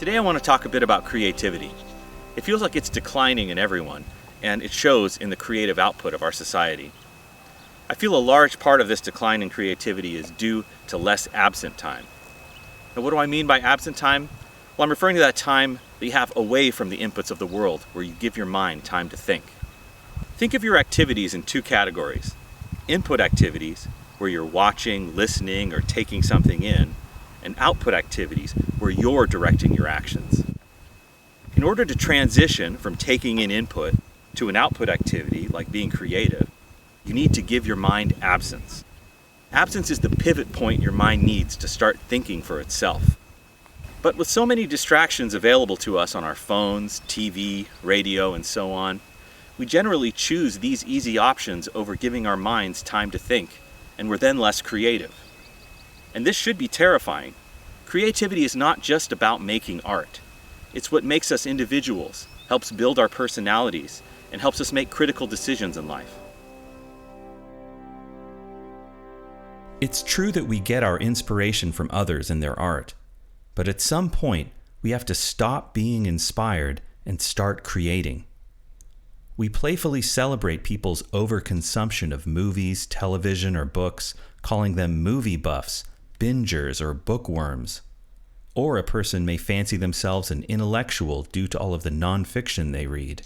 Today I want to talk a bit about creativity. It feels like it's declining in everyone, and it shows in the creative output of our society. I feel a large part of this decline in creativity is due to less absent time. Now, what do I mean by absent time? Well, I'm referring to that time that you have away from the inputs of the world, where you give your mind time to think. Think of your activities in two categories. Input activities, where you're watching, listening, or taking something in, and output activities, where you're directing your actions. In order to transition from taking in input to an output activity, like being creative, you need to give your mind absence. Absence is the pivot point your mind needs to start thinking for itself. But with so many distractions available to us on our phones, TV, radio, and so on, we generally choose these easy options over giving our minds time to think, and we're then less creative. And this should be terrifying. Creativity is not just about making art. It's what makes us individuals, helps build our personalities, and helps us make critical decisions in life. It's true that we get our inspiration from others and their art, but at some point, we have to stop being inspired and start creating. We playfully celebrate people's overconsumption of movies, television, or books, calling them movie buffs, bingers, or bookworms. Or a person may fancy themselves an intellectual due to all of the nonfiction they read.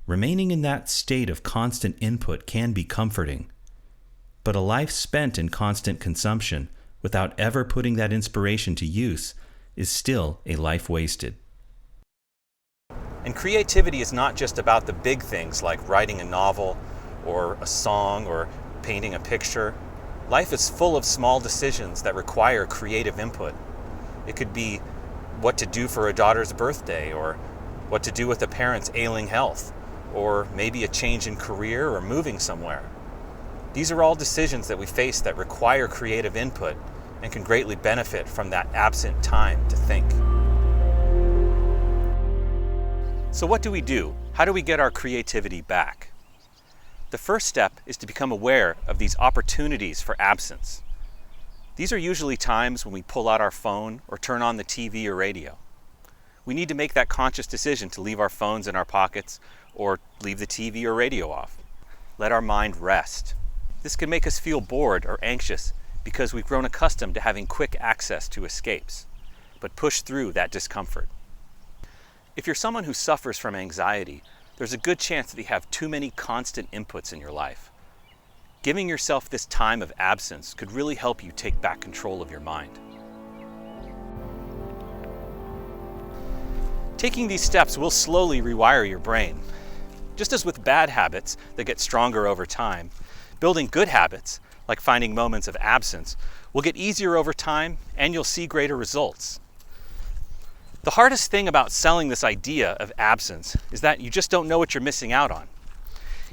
Remaining in that state of constant input can be comforting, but a life spent in constant consumption without ever putting that inspiration to use is still a life wasted. And creativity is not just about the big things like writing a novel or a song or painting a picture. Life is full of small decisions that require creative input. It could be what to do for a daughter's birthday, or what to do with a parent's ailing health, or maybe a change in career or moving somewhere. These are all decisions that we face that require creative input and can greatly benefit from that absent time to think. So what do we do? How do we get our creativity back? The first step is to become aware of these opportunities for absence. These are usually times when we pull out our phone or turn on the TV or radio. We need to make that conscious decision to leave our phones in our pockets or leave the TV or radio off. Let our mind rest. This can make us feel bored or anxious because we've grown accustomed to having quick access to escapes, but push through that discomfort. If you're someone who suffers from anxiety, there's a good chance that you have too many constant inputs in your life. Giving yourself this time of absence could really help you take back control of your mind. Taking these steps will slowly rewire your brain. Just as with bad habits that get stronger over time, building good habits, like finding moments of absence, will get easier over time and you'll see greater results. The hardest thing about selling this idea of absence is that you just don't know what you're missing out on.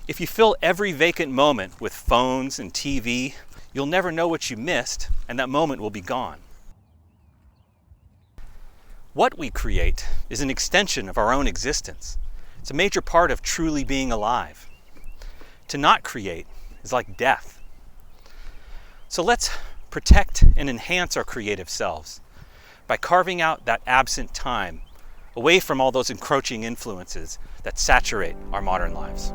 If you fill every vacant moment with phones and TV, you'll never know what you missed, and that moment will be gone. What we create is an extension of our own existence. It's a major part of truly being alive. To not create is like death. So let's protect and enhance our creative selves by carving out that absent time away from all those encroaching influences that saturate our modern lives.